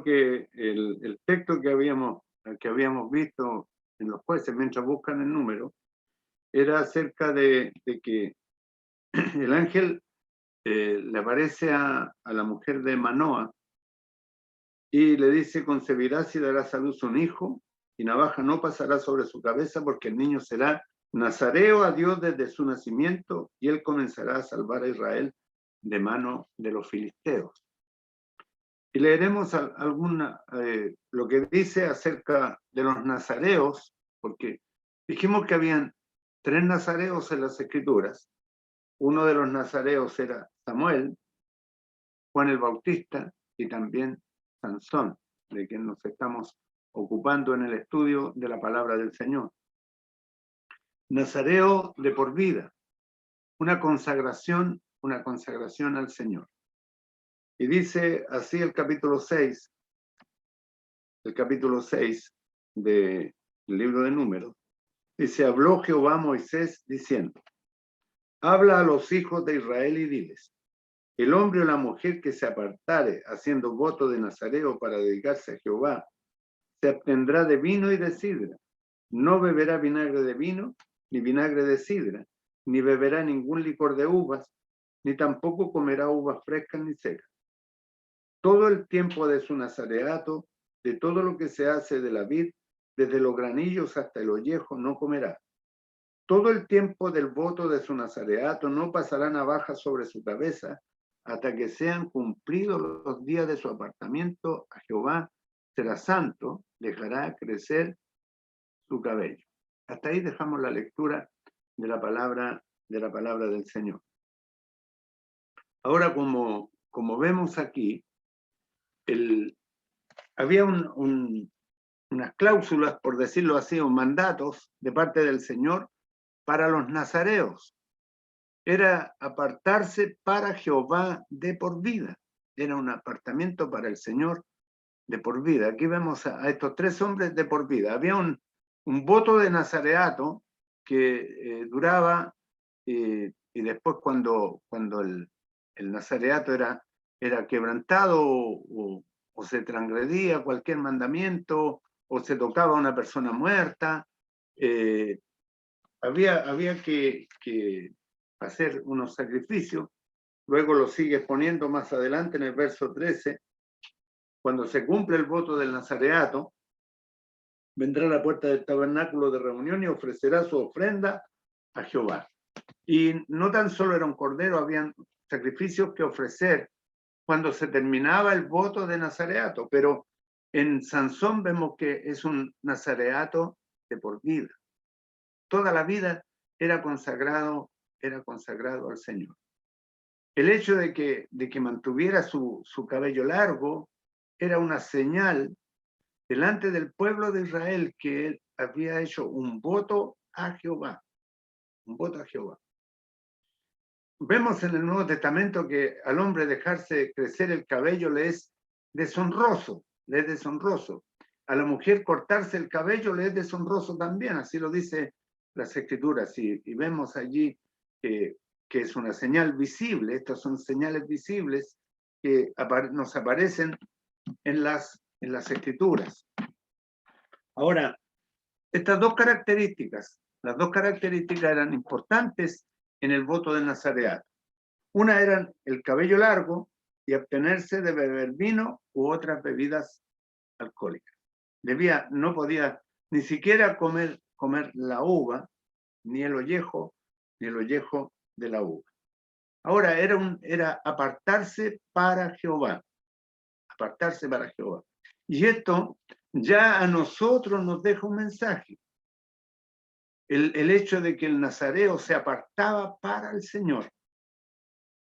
que el texto que habíamos visto en los jueces, mientras buscan el número, era acerca de que el ángel le aparece a la mujer de Manoa y le dice: concebirás y darás a luz un hijo, y navaja no pasará sobre su cabeza, porque el niño será nazareo a Dios desde su nacimiento, y él comenzará a salvar a Israel de mano de los filisteos. Y leeremos lo que dice acerca de los nazareos, porque dijimos que habían 3 nazareos en las Escrituras. Uno de los nazareos era Samuel, Juan el Bautista y también Sansón, de quien nos estamos ocupando en el estudio de la palabra del Señor. Nazareo de por vida, una consagración al Señor. Y dice así el capítulo 6 del libro de Números. Dice: habló Jehová a Moisés diciendo: habla a los hijos de Israel y diles: el hombre o la mujer que se apartare haciendo voto de nazareo para dedicarse a Jehová, se abstendrá de vino y de sidra. No beberá vinagre de vino, ni vinagre de sidra, ni beberá ningún licor de uvas, ni tampoco comerá uvas frescas ni secas. Todo el tiempo de su nazareato, de todo lo que se hace de la vid, desde los granillos hasta el ollejo, no comerá. Todo el tiempo del voto de su nazareato no pasará navaja sobre su cabeza, hasta que sean cumplidos los días de su apartamiento a Jehová. Será santo, dejará crecer su cabello. Hasta ahí dejamos la lectura de la palabra del Señor. Ahora, como vemos aquí, había unas cláusulas, por decirlo así, o mandatos de parte del Señor para los nazareos. Era apartarse para Jehová de por vida. Era un apartamiento para el Señor de por vida. Aquí vemos a estos 3 hombres de por vida. Había un voto de nazareato que duraba, y después cuando el nazareato era quebrantado o se transgredía cualquier mandamiento o se tocaba a una persona muerta, había que hacer unos sacrificios. Luego lo sigue exponiendo más adelante en el verso 13. Cuando se cumple el voto del nazareato, vendrá a la puerta del tabernáculo de reunión y ofrecerá su ofrenda a Jehová. Y no tan solo era un cordero, habían sacrificios que ofrecer cuando se terminaba el voto de nazareato, pero en Sansón vemos que es un nazareato de por vida. Toda la vida era consagrado al Señor. El hecho de que mantuviera su cabello largo era una señal delante del pueblo de Israel que él había hecho un voto a Jehová. Un voto a Jehová. Vemos en el Nuevo Testamento que al hombre dejarse crecer el cabello le es deshonroso. A la mujer cortarse el cabello le es deshonroso también, así lo dice las Escrituras. Y vemos allí que es una señal visible. Estas son señales visibles que nos aparecen en las Escrituras. Ahora, estas las dos características eran importantes en el voto del nazareato. Una era el cabello largo y abstenerse de beber vino u otras bebidas alcohólicas. No podía ni siquiera comer la uva, ni el ollejo de la uva. Ahora era apartarse para Jehová. Y esto ya a nosotros nos deja un mensaje. El hecho de que el nazareo se apartaba para el Señor.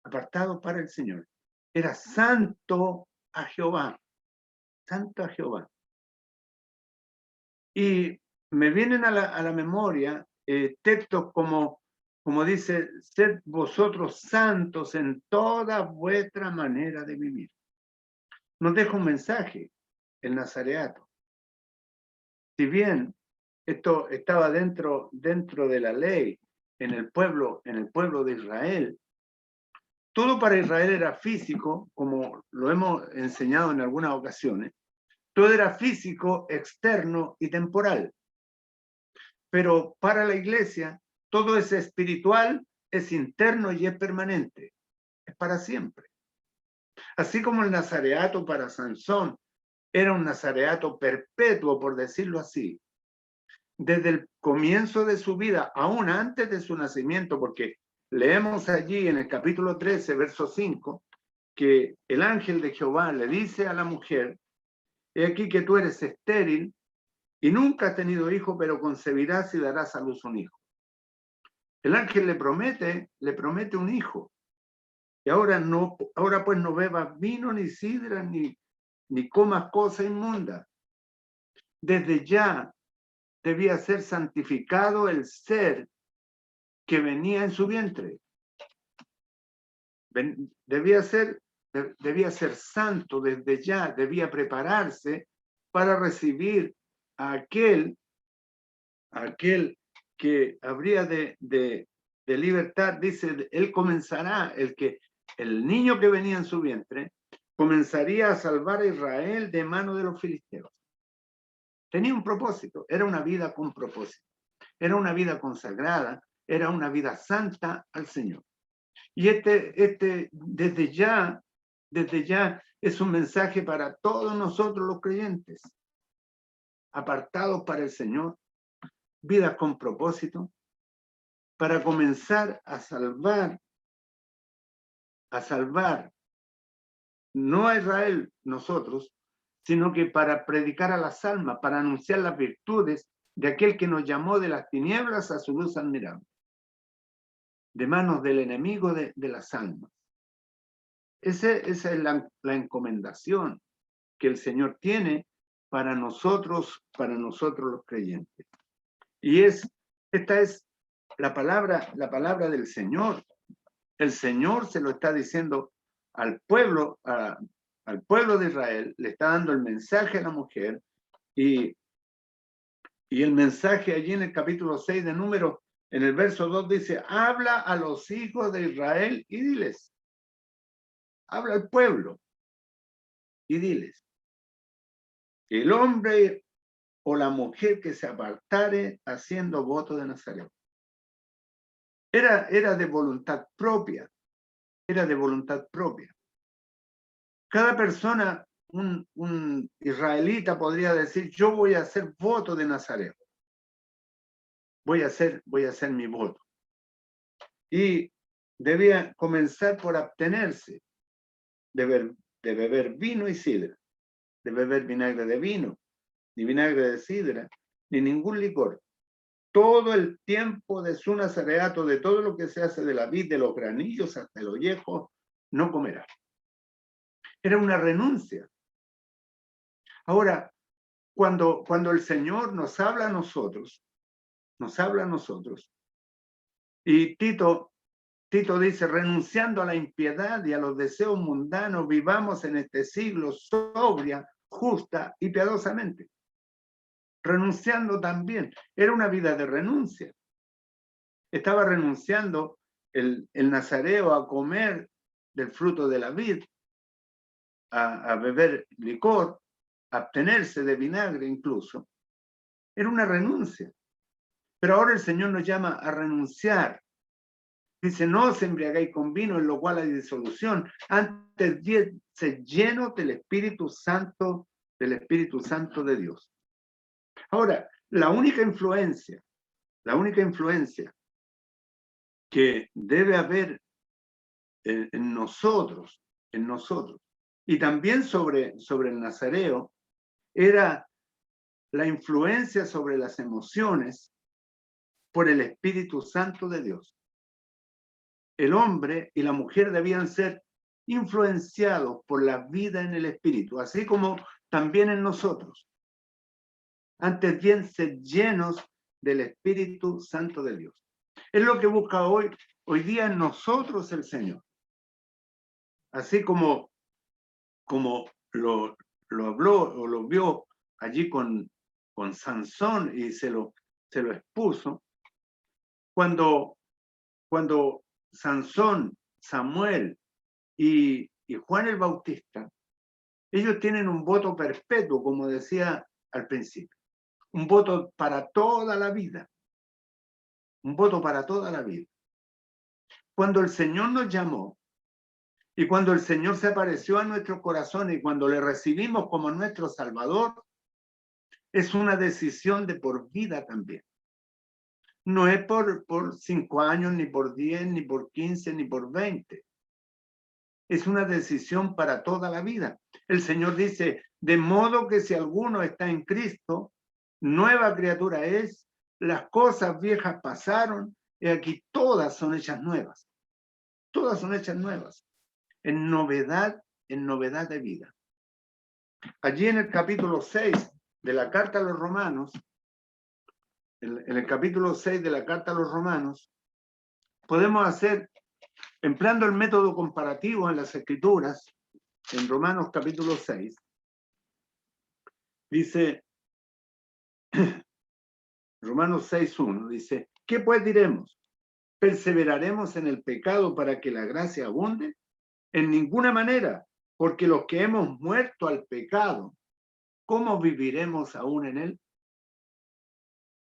Apartado para el Señor. Era santo a Jehová. Santo a Jehová. Y me vienen a la memoria textos como dice: sed vosotros santos en toda vuestra manera de vivir. Nos deja un mensaje el nazareato. Si bien esto estaba dentro de la ley en el pueblo de Israel, Todo para Israel era físico, como lo hemos enseñado en algunas ocasiones. Todo era físico, externo y temporal. Pero para la iglesia, todo es espiritual, es interno y es permanente. Es para siempre. Así como el nazareato para Sansón era un nazareato perpetuo, por decirlo así, desde el comienzo de su vida, aún antes de su nacimiento, porque leemos allí en el capítulo 13, verso 5, que el ángel de Jehová le dice a la mujer: he aquí que tú eres estéril y nunca has tenido hijo, pero concebirás y darás a luz un hijo. El ángel le promete un hijo. Y ahora pues no bebas vino ni sidra ni comas cosa inmunda. Desde ya debía ser santificado el ser que venía en su vientre. Debía ser santo desde ya, debía prepararse para recibir a aquel que habría de libertad. Dice, él comenzará, el niño que venía en su vientre, comenzaría a salvar a Israel de mano de los filisteos. Tenía un propósito, era una vida con propósito, era una vida consagrada, era una vida santa al Señor. Y desde ya es un mensaje para todos nosotros los creyentes, apartados para el Señor, vidas con propósito, para comenzar a salvar no a Israel nosotros, sino que para predicar a las almas, para anunciar las virtudes de aquel que nos llamó de las tinieblas a su luz admirable, de manos del enemigo de las almas. Esa es la encomendación que el Señor tiene para nosotros los creyentes. Y esta es la palabra del Señor. El Señor se lo está diciendo al pueblo de Israel, le está dando el mensaje a la mujer, y el mensaje allí en el capítulo 6 de Números, en el verso 2 dice: habla a los hijos de Israel y diles. Habla al pueblo y diles: el hombre o la mujer que se apartare haciendo voto de Nazaret. Era de voluntad propia, Cada persona, un israelita podría decir: yo voy a hacer voto de Nazaret. Voy a hacer mi voto. Y debía comenzar por abstenerse de beber vino y sidra, de beber vinagre de vino, ni vinagre de sidra, ni ningún licor. Todo el tiempo de su nazareato, de todo lo que se hace de la vid, de los granillos hasta el ollejo, no comerá. Era una renuncia. Ahora, cuando el Señor nos habla a nosotros, y Tito dice: renunciando a la impiedad y a los deseos mundanos, vivamos en este siglo sobria, justa y piadosamente. Renunciando también, era una vida de renuncia. Estaba renunciando el nazareo a comer del fruto de la vid, a beber licor, a abstenerse de vinagre incluso. Era una renuncia. Pero ahora el Señor nos llama a renunciar. Dice: no os embriaguéis con vino, en lo cual hay disolución. Antes se lleno del Espíritu Santo de Dios. Ahora, la única influencia que debe haber en nosotros, y también sobre el nazareo, era la influencia sobre las emociones por el Espíritu Santo de Dios. El hombre y la mujer debían ser influenciados por la vida en el Espíritu, así como también en nosotros. Antes bien, ser llenos del Espíritu Santo de Dios. Es lo que busca hoy día en nosotros el Señor. Así como lo habló o lo vio allí con Sansón y se lo expuso, cuando Sansón, Samuel y Juan el Bautista, ellos tienen un voto perpetuo, como decía al principio, un voto para toda la vida, un voto para toda la vida. Cuando el Señor nos llamó y cuando el Señor se apareció a nuestros corazones y cuando le recibimos como nuestro Salvador, es una decisión de por vida también. No es por 5 años, ni por 10, ni por 15, ni por 20. Es una decisión para toda la vida. El Señor dice, de modo que si alguno está en Cristo, nueva criatura es, las cosas viejas pasaron, y aquí todas son hechas nuevas. Todas son hechas nuevas. En novedad de vida. Allí en el capítulo 6 de la carta a los romanos, en el capítulo 6 de la carta a los romanos, podemos hacer, empleando el método comparativo en las escrituras, en Romanos capítulo 6, dice, Romanos 6:1, dice, ¿qué pues diremos? ¿Perseveraremos en el pecado para que la gracia abunde? En ninguna manera, porque los que hemos muerto al pecado, ¿cómo viviremos aún en él?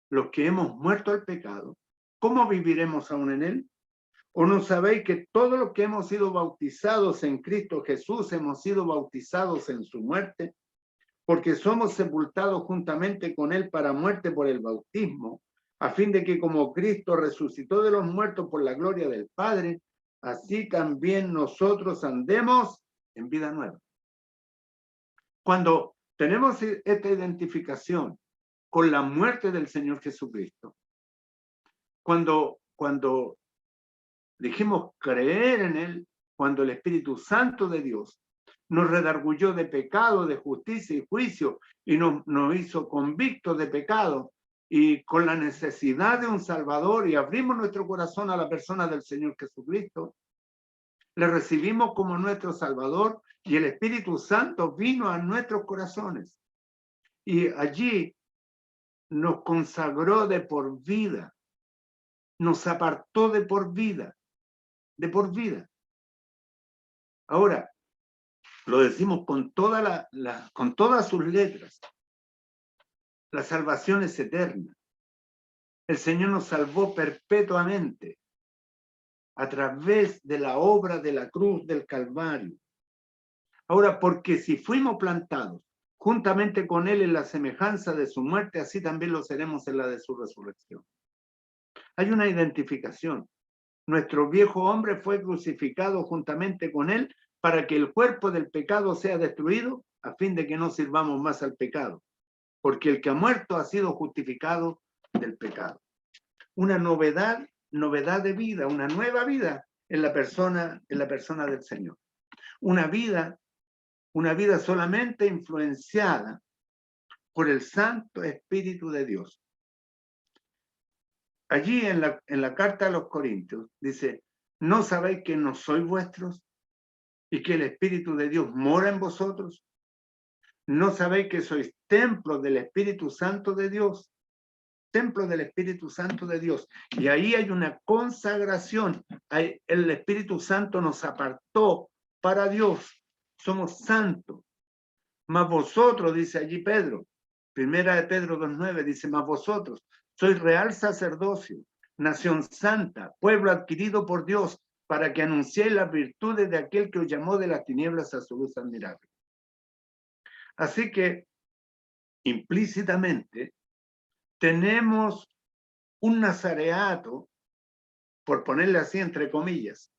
Los que hemos muerto al pecado, ¿cómo viviremos aún en él? ¿O no sabéis que todos los que hemos sido bautizados en Cristo Jesús hemos sido bautizados en su muerte? Porque somos sepultados juntamente con él para muerte por el bautismo, a fin de que como Cristo resucitó de los muertos por la gloria del Padre, así también nosotros andemos en vida nueva. Cuando tenemos esta identificación con la muerte del Señor Jesucristo, cuando dijimos creer en él, cuando el Espíritu Santo de Dios nos redarguyó de pecado, de justicia y juicio, y nos hizo convictos de pecado, y con la necesidad de un Salvador, y abrimos nuestro corazón a la persona del Señor Jesucristo, le recibimos como nuestro Salvador, y el Espíritu Santo vino a nuestros corazones. Y allí nos consagró de por vida, nos apartó de por vida, de por vida. Ahora, lo decimos con con todas sus letras. La salvación es eterna. El Señor nos salvó perpetuamente a través de la obra de la cruz del Calvario. Ahora, porque si fuimos plantados juntamente con Él en la semejanza de su muerte, así también lo seremos en la de su resurrección. Hay una identificación. Nuestro viejo hombre fue crucificado juntamente con Él para que el cuerpo del pecado sea destruido, a fin de que no sirvamos más al pecado. Porque el que ha muerto ha sido justificado del pecado. Una novedad de vida, una nueva vida en la persona del Señor. Una vida solamente influenciada por el Santo Espíritu de Dios. Allí en la carta a los Corintios dice, ¿no sabéis que no sois vuestros y que el Espíritu de Dios mora en vosotros? ¿No sabéis que sois templo del Espíritu Santo de Dios? Templo del Espíritu Santo de Dios. Y ahí hay una consagración. El Espíritu Santo nos apartó para Dios. Somos santos. Mas vosotros, dice allí Pedro, primera de Pedro 2:9, dice, mas vosotros sois real sacerdocio, nación santa, pueblo adquirido por Dios, para que anunciéis las virtudes de aquel que os llamó de las tinieblas a su luz admirable. Así que, implícitamente, tenemos un nazareato, por ponerle así entre comillas,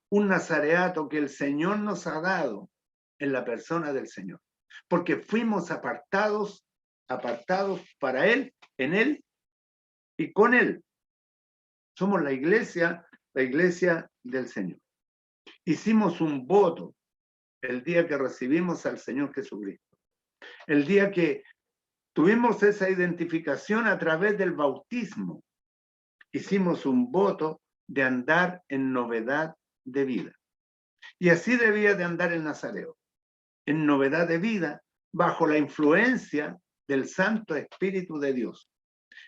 un nazareato que el Señor nos ha dado en la persona del Señor, porque fuimos apartados para Él, en Él y con Él. Somos la iglesia del Señor. Hicimos un voto el día que recibimos al Señor Jesucristo, el día que tuvimos esa identificación a través del bautismo. Hicimos un voto de andar en novedad de vida. Y así debía de andar el nazareo, en novedad de vida, bajo la influencia del Santo Espíritu de Dios,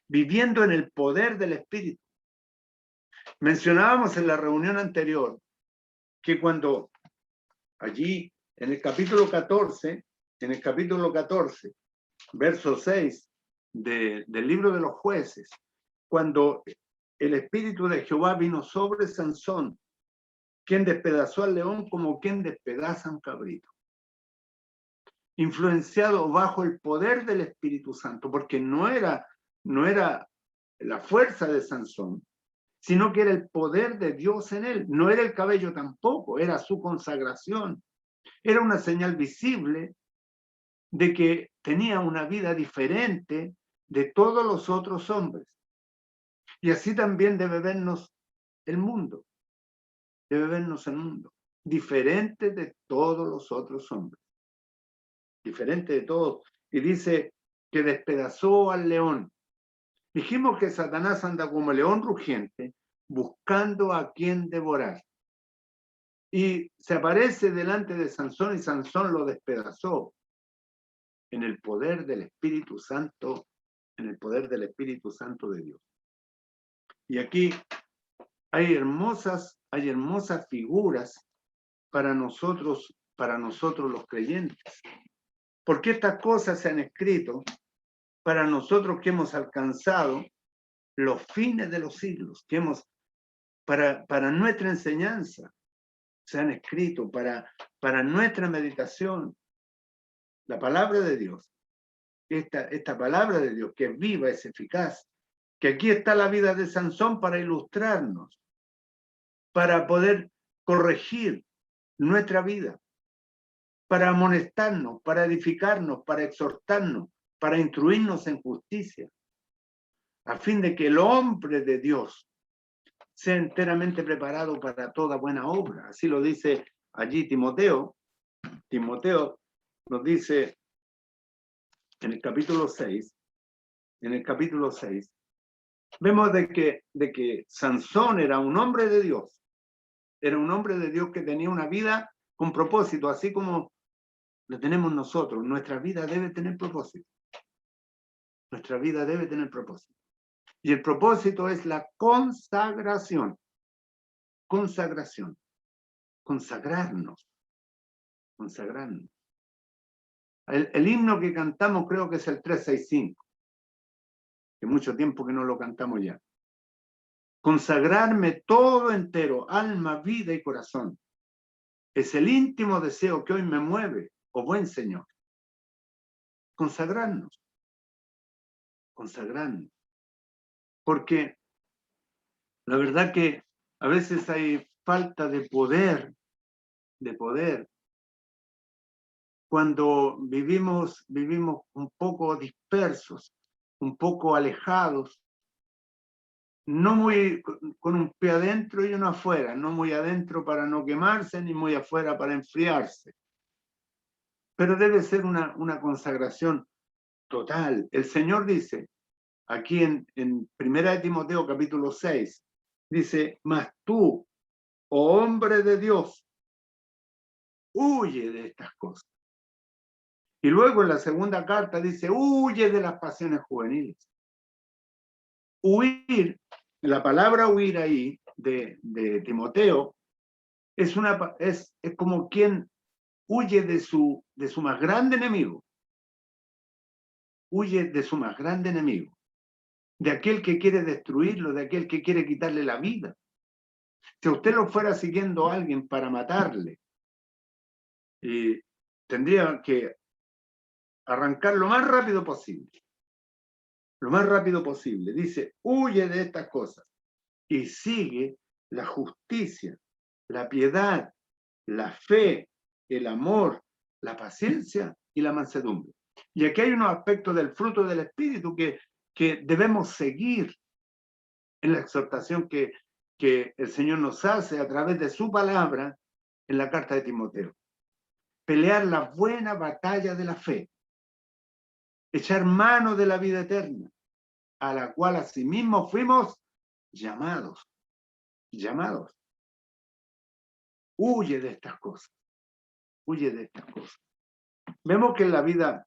viviendo en el poder del Espíritu. Mencionábamos en la reunión anterior que cuando allí en el capítulo 14, verso 6 del libro de los jueces, cuando el espíritu de Jehová vino sobre Sansón, quien despedazó al león como quien despedaza un cabrito, influenciado bajo el poder del Espíritu Santo, porque no era la fuerza de Sansón, sino que era el poder de Dios en él. No era el cabello tampoco, era su consagración. Era una señal visible de que tenía una vida diferente de todos los otros hombres. Y así también debe vernos el mundo. Debe vernos el mundo. Diferente de todos los otros hombres. Diferente de todos. Y dice que despedazó al león. Dijimos que Satanás anda como león rugiente, buscando a quien devorar. Y se aparece delante de Sansón y Sansón lo despedazó en el poder del Espíritu Santo, en el poder del Espíritu Santo de Dios. Y aquí hay hermosas figuras para nosotros los creyentes. Porque estas cosas se han escrito para nosotros que hemos alcanzado los fines de los siglos, que para nuestra enseñanza, se han escrito para nuestra meditación. La palabra de Dios, esta palabra de Dios que es viva, es eficaz, que aquí está la vida de Sansón para ilustrarnos, para poder corregir nuestra vida, para amonestarnos, para edificarnos, para exhortarnos, para instruirnos en justicia, a fin de que el hombre de Dios sea enteramente preparado para toda buena obra. Así lo dice allí Timoteo. Timoteo nos dice en el capítulo 6, vemos de que Sansón era un hombre de Dios, que tenía una vida con propósito, así como lo tenemos nosotros. Nuestra vida debe tener propósito. Nuestra vida debe tener propósito. Y el propósito es la consagración. Consagración. Consagrarnos. Consagrarnos. El himno que cantamos creo que es el 365, que mucho tiempo que no lo cantamos ya. Consagrarme todo entero, alma, vida y corazón. Es el íntimo deseo que hoy me mueve, oh buen Señor. Consagrarnos. Consagrarnos. Porque la verdad que a veces hay falta de poder, cuando vivimos un poco dispersos, un poco alejados, no muy con un pie adentro y uno afuera, no muy adentro para no quemarse, ni muy afuera para enfriarse. Pero debe ser una consagración total. El Señor dice, aquí en 1 Timoteo capítulo 6, dice, mas tú, oh hombre de Dios, huye de estas cosas. Y luego en la segunda carta dice, huye de las pasiones juveniles. Huir, la palabra huir ahí de Timoteo, es como quien huye de su más grande enemigo. Huye de su más grande enemigo. De aquel que quiere destruirlo, de aquel que quiere quitarle la vida. Si usted lo fuera siguiendo a alguien para matarle, tendría que arrancar lo más rápido posible. Lo más rápido posible. Dice, huye de estas cosas y sigue la justicia, la piedad, la fe, el amor, la paciencia y la mansedumbre. Y aquí hay unos aspectos del fruto del Espíritu que debemos seguir en la exhortación que el Señor nos hace a través de su palabra en la carta de Timoteo. Pelear la buena batalla de la fe. Echar mano de la vida eterna, a la cual asimismo fuimos llamados. Llamados. Huye de estas cosas. Huye de estas cosas. Vemos que la vida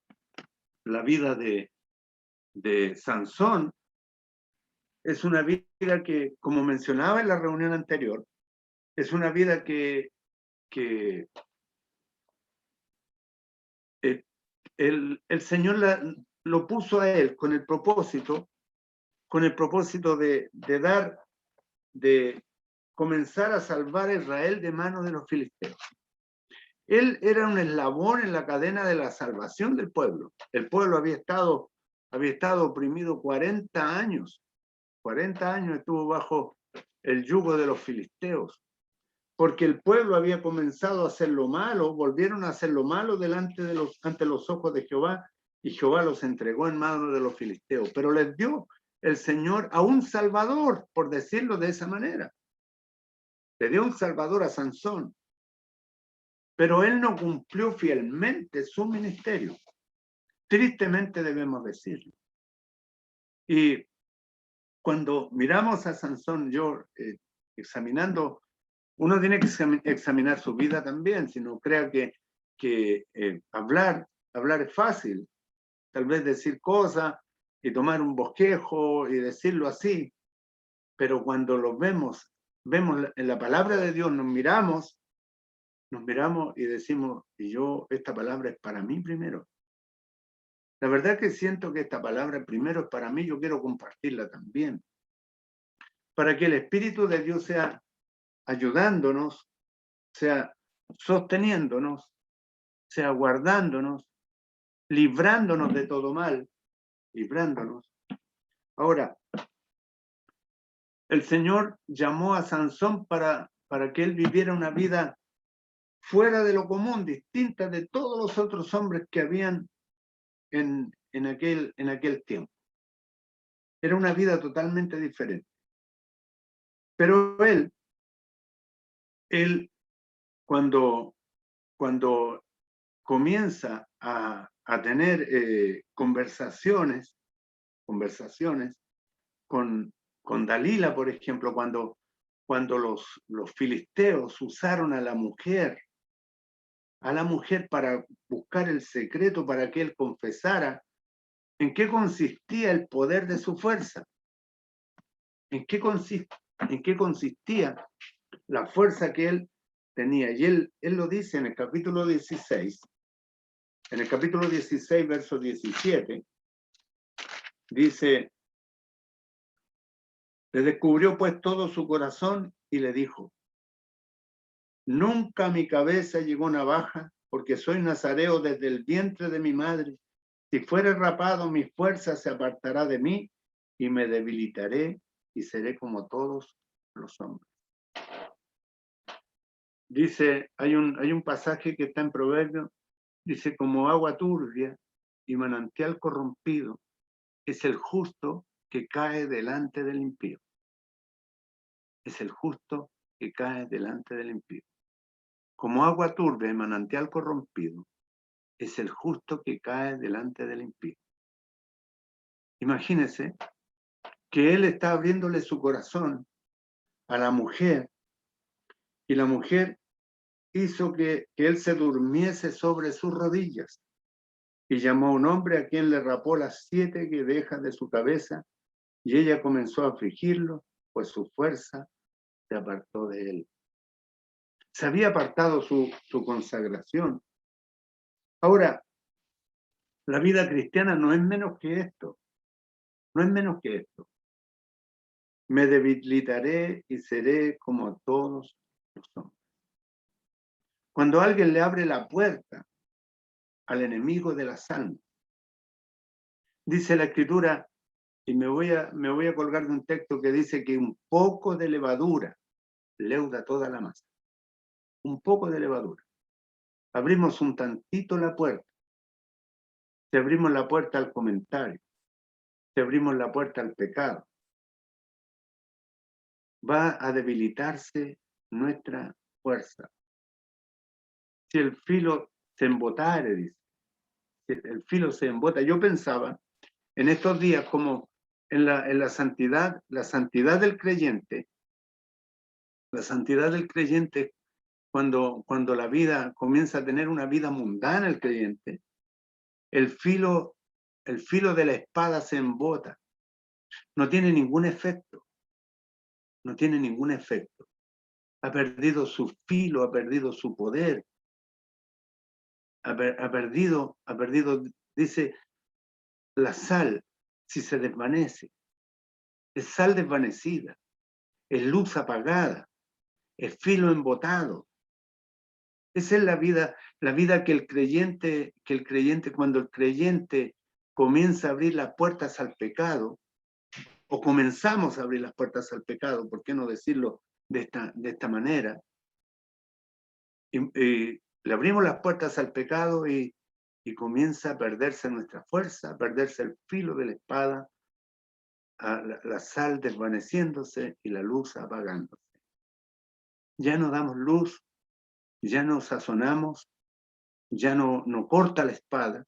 de Sansón es una vida que, como mencionaba en la reunión anterior, es una vida que el Señor lo puso a él con el propósito de comenzar a salvar a Israel de manos de los filisteos. Él era un eslabón en la cadena de la salvación del pueblo. El pueblo había estado oprimido 40 años. 40 años estuvo bajo el yugo de los filisteos, porque el pueblo había comenzado a hacer lo malo, volvieron a hacer lo malo ante los ojos de Jehová, y Jehová los entregó en manos de los filisteos. Pero les dio el Señor a un Salvador, por decirlo de esa manera. Le dio un Salvador a Sansón, pero él no cumplió fielmente su ministerio. Tristemente debemos decirlo. Y cuando miramos a Sansón, yo examinando, uno tiene que examinar su vida también, si no crea que hablar es fácil, tal vez decir cosas y tomar un bosquejo y decirlo así, pero cuando lo vemos en la palabra de Dios, nos miramos y decimos, esta palabra es para mí primero. La verdad que siento que esta palabra primero es para mí, yo quiero compartirla también, para que el Espíritu de Dios sea ayudándonos, sea sosteniéndonos, sea guardándonos, librándonos de todo mal, librándonos. Ahora, el Señor llamó a Sansón para que él viviera una vida fuera de lo común, distinta de todos los otros hombres que habían en aquel tiempo. Era una vida totalmente diferente. Pero él cuando comienza a tener conversaciones con Dalila, por ejemplo, cuando los filisteos usaron a la mujer para buscar el secreto para que él confesara, ¿en qué consistía el poder de su fuerza? ¿En qué consistía la fuerza que él tenía? Y él lo dice en el capítulo 16, verso 17, dice, le descubrió pues todo su corazón y le dijo, nunca a mi cabeza llegó navaja, porque soy nazareo desde el vientre de mi madre. Si fuere rapado, mi fuerza se apartará de mí y me debilitaré y seré como todos los hombres. Dice, hay un pasaje que está en Proverbios, dice, como agua turbia y manantial corrompido es el justo que cae delante del impío. Es el justo que cae delante del impío. Como agua turbia y manantial corrompido es el justo que cae delante del impío. Imagínese que él está abriéndole su corazón a la mujer y la mujer hizo que él se durmiese sobre sus rodillas y llamó a un hombre a quien le rapó las 7 guedejas de su cabeza y ella comenzó a afligirlo, pues su fuerza se apartó de él. Se había apartado su consagración. Ahora, la vida cristiana no es menos que esto. No es menos que esto. Me debilitaré y seré como todos los hombres. Cuando alguien le abre la puerta al enemigo de las almas, dice la Escritura, y me voy a colgar de un texto que dice que un poco de levadura leuda toda la masa. Un poco de levadura. Abrimos un tantito la puerta. Si abrimos la puerta al comentario, si abrimos la puerta al pecado, va a debilitarse nuestra fuerza. Si el filo se embotare, dice, si el filo se embota. Yo pensaba en estos días como en la santidad del creyente, cuando la vida comienza a tener una vida mundana, el creyente, el filo de la espada se embota. No tiene ningún efecto. No tiene ningún efecto. Ha perdido su filo, ha perdido su poder. ha perdido, dice, la sal, si se desvanece, es sal desvanecida, es luz apagada, es filo embotado. Esa es la vida que el creyente, cuando el creyente comienza a abrir las puertas al pecado, o comenzamos a abrir las puertas al pecado, ¿por qué no decirlo de esta manera? Le abrimos las puertas al pecado y comienza a perderse nuestra fuerza, a perderse el filo de la espada, la sal desvaneciéndose y la luz apagándose. Ya no damos luz, ya no sazonamos, ya no corta la espada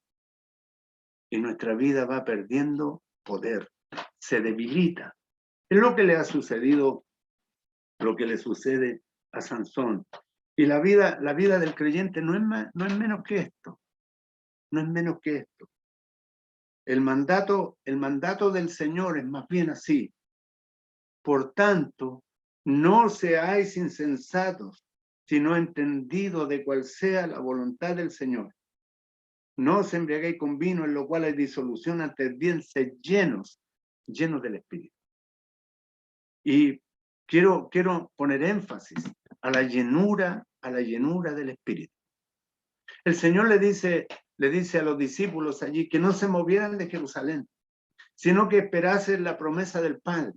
y nuestra vida va perdiendo poder, se debilita. Es lo que le ha sucedido, lo que le sucede a Sansón. Y la vida del creyente no es menos que esto, no es menos que esto. El mandato del Señor es más bien así. Por tanto, no seáis insensatos, sino entendidos de cuál sea la voluntad del Señor. No os embriaguéis con vino, en lo cual hay disolución, antes bien sed llenos del Espíritu. Y quiero poner énfasis a la llenura del Espíritu. El Señor le dice a los discípulos allí que no se movieran de Jerusalén, sino que esperasen la promesa del Padre.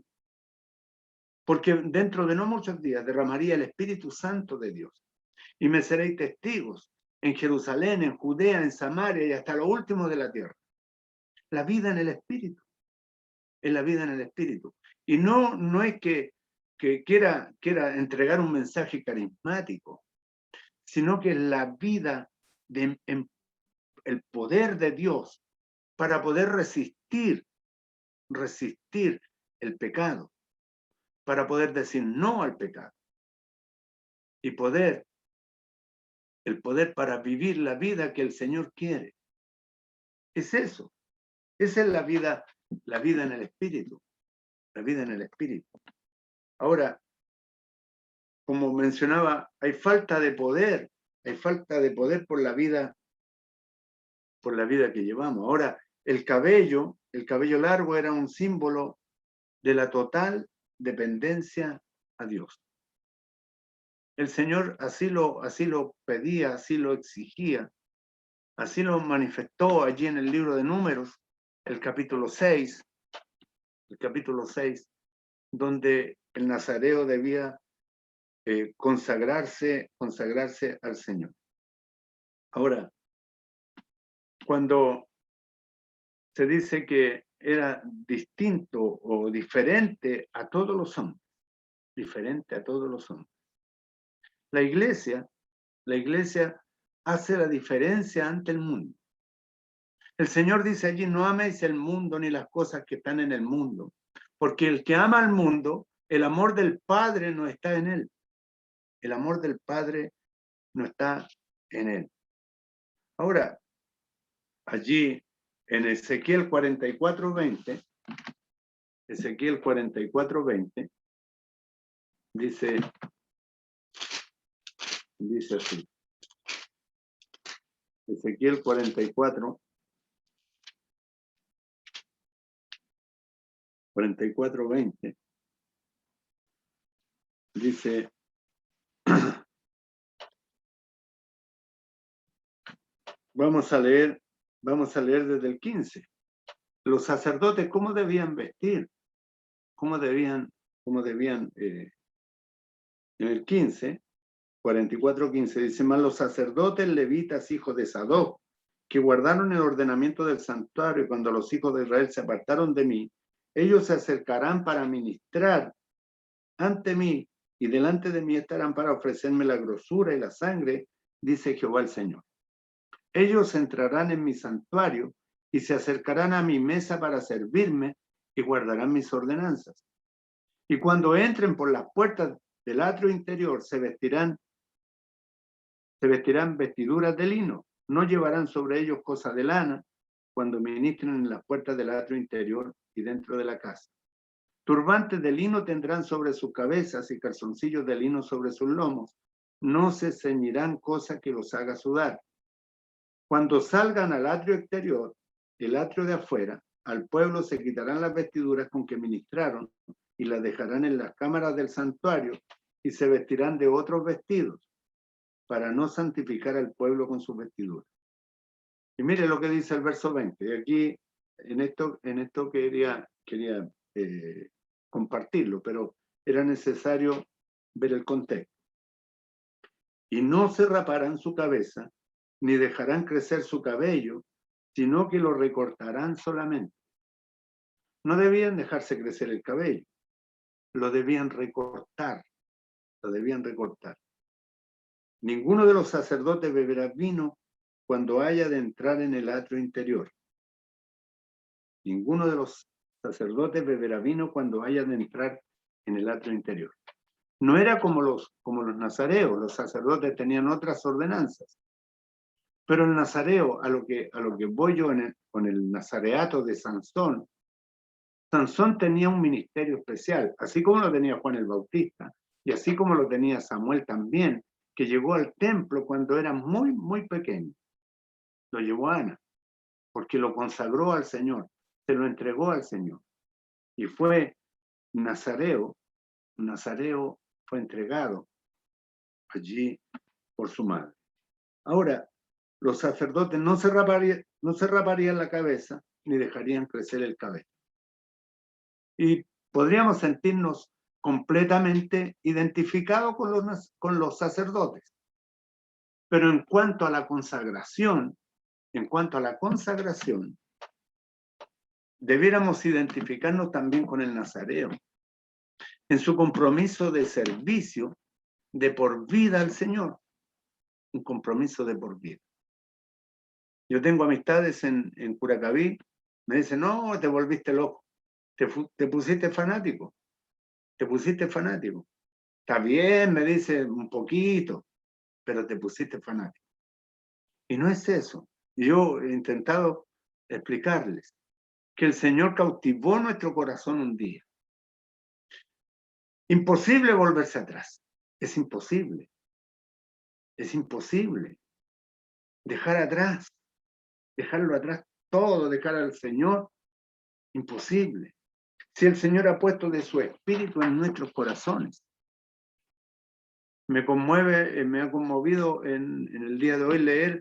Porque dentro de no muchos días derramaría el Espíritu Santo de Dios. Y me seréis testigos en Jerusalén, en Judea, en Samaria y hasta lo último de la tierra. La vida en el Espíritu. Es la vida en el Espíritu. Y no es que quiera entregar un mensaje carismático, sino que es la vida en el poder de Dios para poder resistir el pecado, para poder decir no al pecado y el poder para vivir la vida que el Señor quiere. Es eso. Esa es la vida en el Espíritu. La vida en el Espíritu. Ahora, como mencionaba, hay falta de poder por la vida que llevamos. Ahora, el cabello largo era un símbolo de la total dependencia a Dios. El Señor así lo pedía, así lo exigía, así lo manifestó allí en el libro de Números, el capítulo 6, donde el nazareo debía consagrarse al Señor. Ahora, cuando se dice que era distinto o diferente a todos los hombres, la iglesia hace la diferencia ante el mundo. El Señor dice allí, no améis el mundo ni las cosas que están en el mundo, porque el que ama al mundo, el amor del Padre no está en él. El amor del Padre no está en él. Ahora, allí en Ezequiel 44:20, dice así. Ezequiel 44:20 dice, vamos a leer desde el 15. Los sacerdotes, ¿cómo debían vestir? ¿Cómo debían en el 15, 44:15 dice, más los sacerdotes levitas, hijos de Sadoc, que guardaron el ordenamiento del santuario, y cuando los hijos de Israel se apartaron de mí, ellos se acercarán para ministrar ante mí, y delante de mí estarán para ofrecerme la grosura y la sangre, dice Jehová el Señor. Ellos entrarán en mi santuario y se acercarán a mi mesa para servirme y guardarán mis ordenanzas. Y cuando entren por las puertas del atrio interior, se vestirán vestiduras de lino, no llevarán sobre ellos cosa de lana cuando ministren en las puertas del atrio interior y dentro de la casa. Turbantes de lino tendrán sobre sus cabezas y calzoncillos de lino sobre sus lomos. No se ceñirán cosa que los haga sudar. Cuando salgan al atrio exterior, el atrio de afuera, al pueblo se quitarán las vestiduras con que ministraron y las dejarán en las cámaras del santuario y se vestirán de otros vestidos para no santificar al pueblo con sus vestiduras. Y mire lo que dice el verso 20. Y aquí en esto quería compartirlo, pero era necesario ver el contexto. Y no se raparán su cabeza, ni dejarán crecer su cabello, sino que lo recortarán solamente. No debían dejarse crecer el cabello, lo debían recortar, lo debían recortar. Ninguno de los sacerdotes beberá vino cuando haya de entrar en el atrio interior. Ninguno de los sacerdotes beberá vino cuando haya de entrar en el atrio interior. No era como los nazareos, los sacerdotes tenían otras ordenanzas. Pero el nazareo, a lo que voy yo con el nazareato de Sansón, Sansón tenía un ministerio especial, así como lo tenía Juan el Bautista, y así como lo tenía Samuel también, que llegó al templo cuando era muy, muy pequeño. Lo llevó a Ana, porque lo consagró al Señor, se lo entregó al Señor. Y fue nazareo fue entregado allí por su madre. Ahora, los sacerdotes no se raparían la cabeza ni dejarían crecer el cabello. Y podríamos sentirnos completamente identificados con los sacerdotes. Pero en cuanto a la consagración, debiéramos identificarnos también con el nazareo, en su compromiso de servicio de por vida al Señor, un compromiso de por vida. Yo tengo amistades en Curacaví, me dicen, no, te volviste loco, te pusiste fanático, Está bien, me dice, un poquito, pero te pusiste fanático. Y no es eso. Yo he intentado explicarles que el Señor cautivó nuestro corazón un día. Imposible volverse atrás. Es imposible. Es imposible. Dejarlo atrás todo, dejar al Señor, imposible. Si el Señor ha puesto de su espíritu en nuestros corazones. Me ha conmovido en el día de hoy leer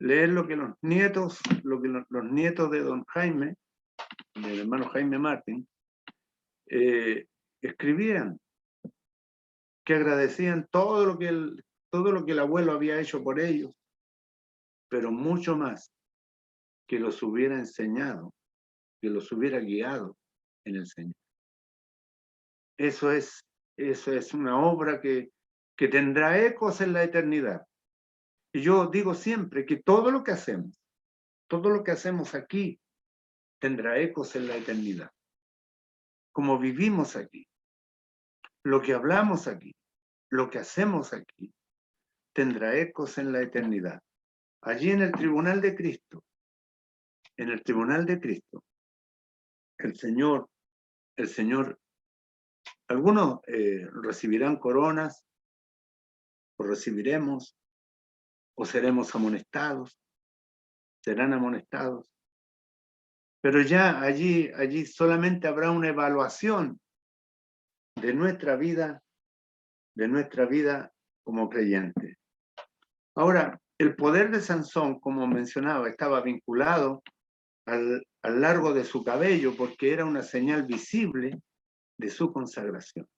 lo que los nietos de don Jaime, del hermano Jaime Martín, escribían, que agradecían todo lo que el abuelo había hecho por ellos, pero mucho más, que los hubiera enseñado, que los hubiera guiado en el Señor. Eso es una obra que tendrá ecos en la eternidad. Y yo digo siempre que todo lo que hacemos aquí, tendrá ecos en la eternidad. Como vivimos aquí, lo que hablamos aquí, lo que hacemos aquí, tendrá ecos en la eternidad. Allí en el tribunal de Cristo, el Señor, algunos recibirán coronas, o recibiremos, o serán amonestados, pero ya allí solamente habrá una evaluación de nuestra vida como creyente. Ahora, el poder de Sansón, como mencionaba, estaba vinculado al largo de su cabello, porque era una señal visible de su consagración.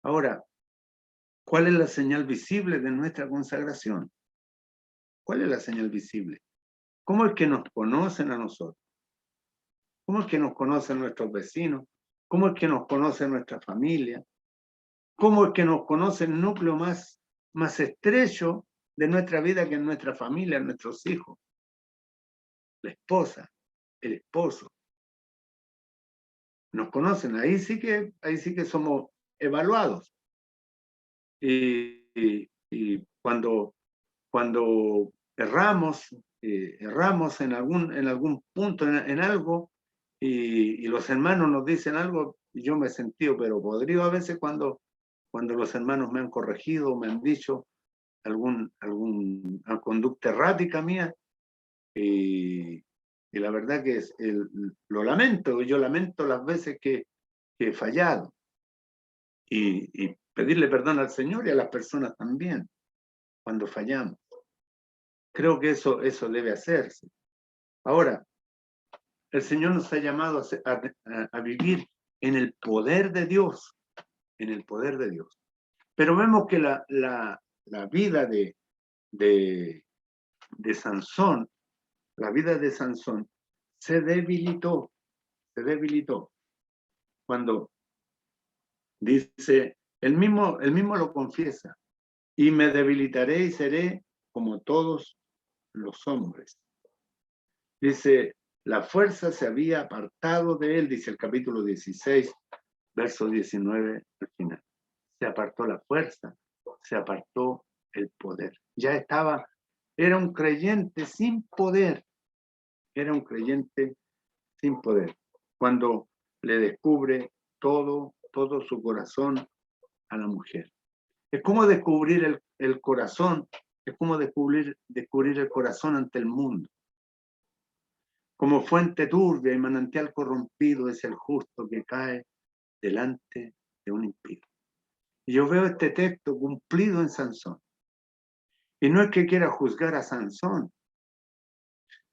Ahora, ¿cuál es la señal visible de nuestra consagración? ¿Cuál es la señal visible? ¿Cómo es que nos conocen a nosotros? ¿Cómo es que nos conocen nuestros vecinos? ¿Cómo es que nos conoce nuestra familia? ¿Cómo es que nos conoce el núcleo más estrecho de nuestra vida, que es nuestra familia, nuestros hijos? La esposa, el esposo. Nos conocen, ahí sí que somos evaluados. Y cuando erramos en algún punto, en algo, y los hermanos nos dicen algo, y yo me he sentido pero podrido a veces cuando los hermanos me han corregido, me han dicho alguna conducta errática mía, y la verdad que lo lamento. Yo lamento las veces que he fallado, y pedirle perdón al Señor y a las personas también cuando fallamos. Creo que eso debe hacerse. Ahora, el Señor nos ha llamado a vivir en el poder de Dios, en el poder de Dios. Pero vemos que la vida de Sansón, la vida de Sansón se debilitó cuando dice, él mismo lo confiesa, y me debilitaré y seré como todos los hombres. Dice, la fuerza se había apartado de él, dice el capítulo 16, verso 19 al final. Se apartó la fuerza, se apartó el poder. Ya era un creyente sin poder, era un creyente sin poder. Cuando le descubre todo su corazón a la mujer. Es como descubrir el corazón, es como descubrir el corazón ante el mundo. Como fuente turbia y manantial corrompido es el justo que cae delante de un impío. Y yo veo este texto cumplido en Sansón. Y no es que quiera juzgar a Sansón,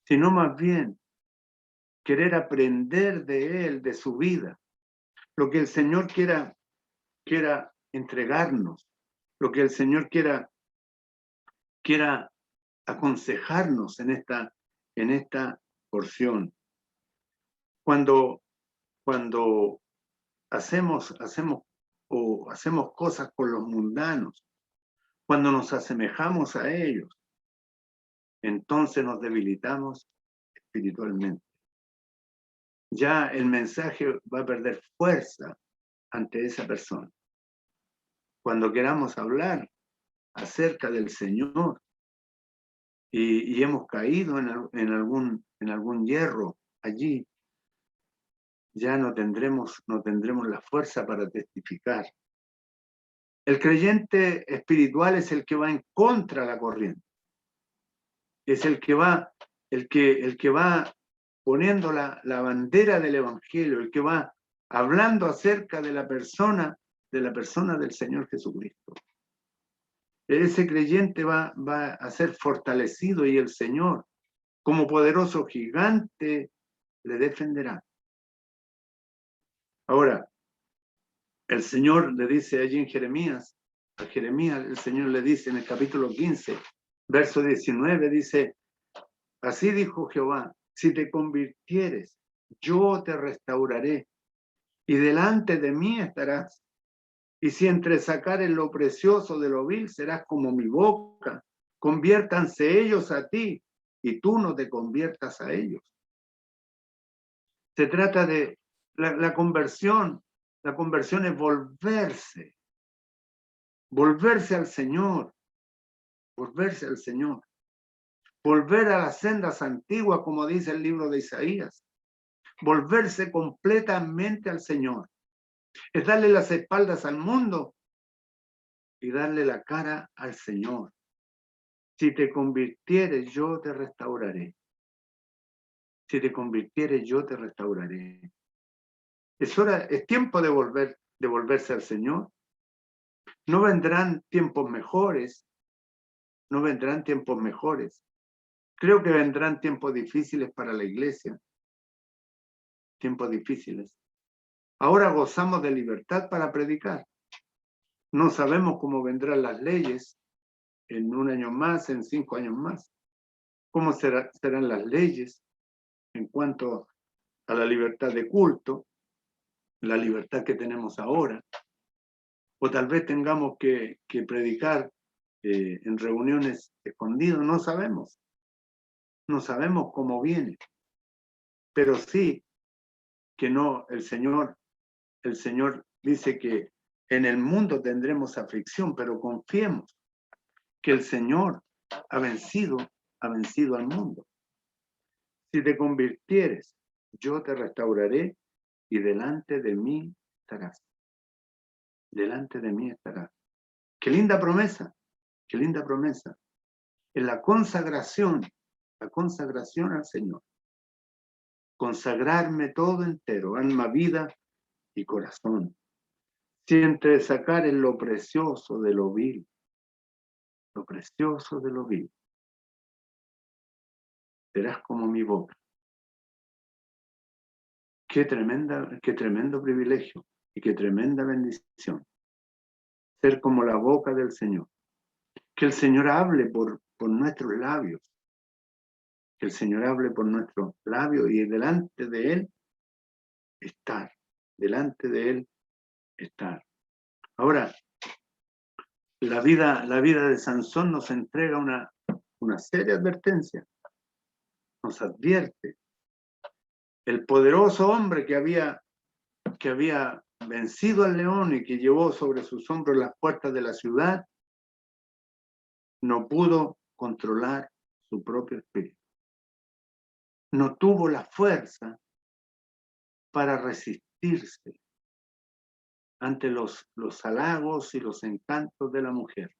sino más bien querer aprender de él, de su vida. Lo que el Señor quiera entregarnos, lo que el Señor quiera aconsejarnos en esta porción. Cuando hacemos cosas con los mundanos, cuando nos asemejamos a ellos, entonces nos debilitamos espiritualmente. Ya el mensaje va a perder fuerza ante esa persona. Cuando queramos hablar acerca del Señor y hemos caído en algún hierro allí, ya no tendremos la fuerza para testificar. El creyente espiritual es el que va en contra de la corriente. Es el que va poniendo la bandera del evangelio, el que va hablando acerca de la persona del Señor Jesucristo. Ese creyente va a ser fortalecido, y el Señor, como poderoso gigante, le defenderá. Ahora, el Señor le dice allí en Jeremías, a Jeremías el Señor le dice en el capítulo 15, verso 19, dice, así dijo Jehová, si te convirtieres, yo te restauraré, y delante de mí estarás. Y si entresacares lo precioso de lo vil, serás como mi boca. Conviértanse ellos a ti, y tú no te conviertas a ellos. Se trata de la conversión. La conversión es volverse al Señor, volver a las sendas antiguas, como dice el libro de Isaías, volverse completamente al Señor. Es darle las espaldas al mundo y darle la cara al Señor. Si te convirtieres, yo te restauraré. Si te convirtieres, yo te restauraré. Es tiempo de volverse al Señor. No vendrán tiempos mejores. Creo que vendrán tiempos difíciles para la iglesia. Tiempos difíciles. Ahora gozamos de libertad para predicar. No sabemos cómo vendrán las leyes en 1 año más, en 5 años más. ¿Cómo serán las leyes en cuanto a la libertad de culto, la libertad que tenemos ahora? O tal vez tengamos que predicar en reuniones escondidas, no sabemos. No sabemos cómo viene. Pero sí que no, el Señor dice que en el mundo tendremos aflicción, pero confiemos que el Señor ha vencido al mundo. Si te convirtieres, yo te restauraré, y delante de mí estarás. Delante de mí estarás. Qué linda promesa, Qué linda promesa. En la consagración al Señor. Consagrarme todo entero, alma, vida y corazón. Siempre sacar en lo precioso de lo vil. Lo precioso de lo vil. Serás como mi boca. Qué tremendo privilegio y qué tremenda bendición. Ser como la boca del Señor. Que el Señor hable por nuestros labios. Que el Señor hable por nuestros labios y delante de Él estar. Delante de Él estar. Ahora, la vida de Sansón nos entrega una seria advertencia. Nos advierte. El poderoso hombre que había vencido al león y que llevó sobre sus hombros las puertas de la ciudad, no pudo controlar su propio espíritu. No tuvo la fuerza para resistirse ante los halagos y los encantos de la mujer.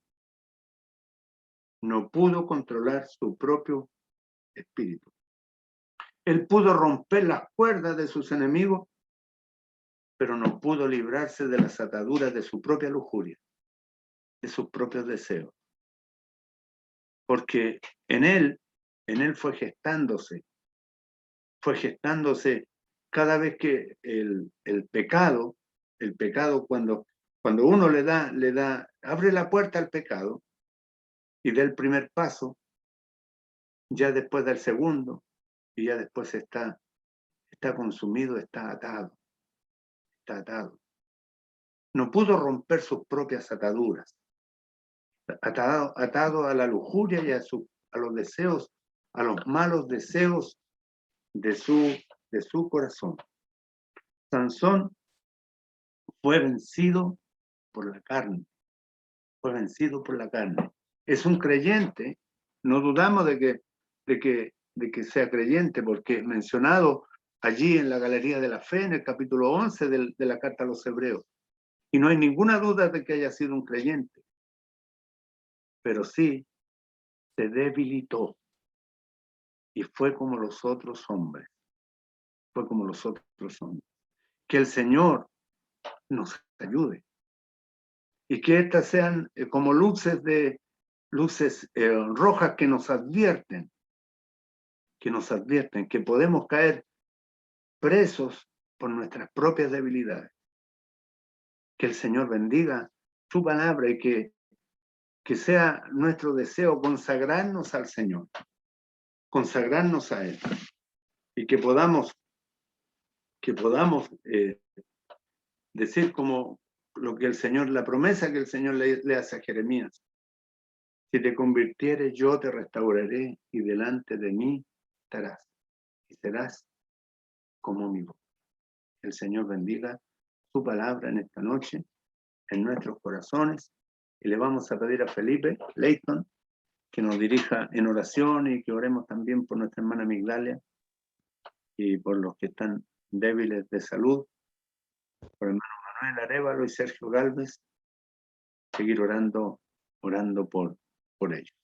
No pudo controlar su propio espíritu. Él pudo romper las cuerdas de sus enemigos, pero no pudo librarse de las ataduras de su propia lujuria, de sus propios deseos. Porque en él fue gestándose cada vez que el pecado cuando uno le da, abre la puerta al pecado y da el primer paso, ya después del segundo, y ya después está consumido, está atado. No pudo romper sus propias ataduras, atado a la lujuria y a los deseos, a los malos deseos de su corazón. Sansón fue vencido por la carne. Es un creyente, no dudamos de que sea creyente, porque es mencionado allí en la Galería de la Fe, en el capítulo 11 de la Carta a los Hebreos. Y no hay ninguna duda de que haya sido un creyente. Pero sí, se debilitó. Y fue como los otros hombres. Que el Señor nos ayude. Y que estas sean como luces rojas que nos advierten, que podemos caer presos por nuestras propias debilidades. Que el Señor bendiga su palabra y que sea nuestro deseo consagrarnos al Señor, consagrarnos a Él, y que podamos decir como lo que el Señor, la promesa que el Señor le hace a Jeremías: si te convirtieres, yo te restauraré y delante de mí estarás y serás como mi voz. El Señor bendiga su palabra en esta noche, en nuestros corazones, y le vamos a pedir a Felipe Leighton que nos dirija en oración y que oremos también por nuestra hermana Migdalia y por los que están débiles de salud, por el hermano Manuel Arévalo y Sergio Gálvez, seguir orando por ellos.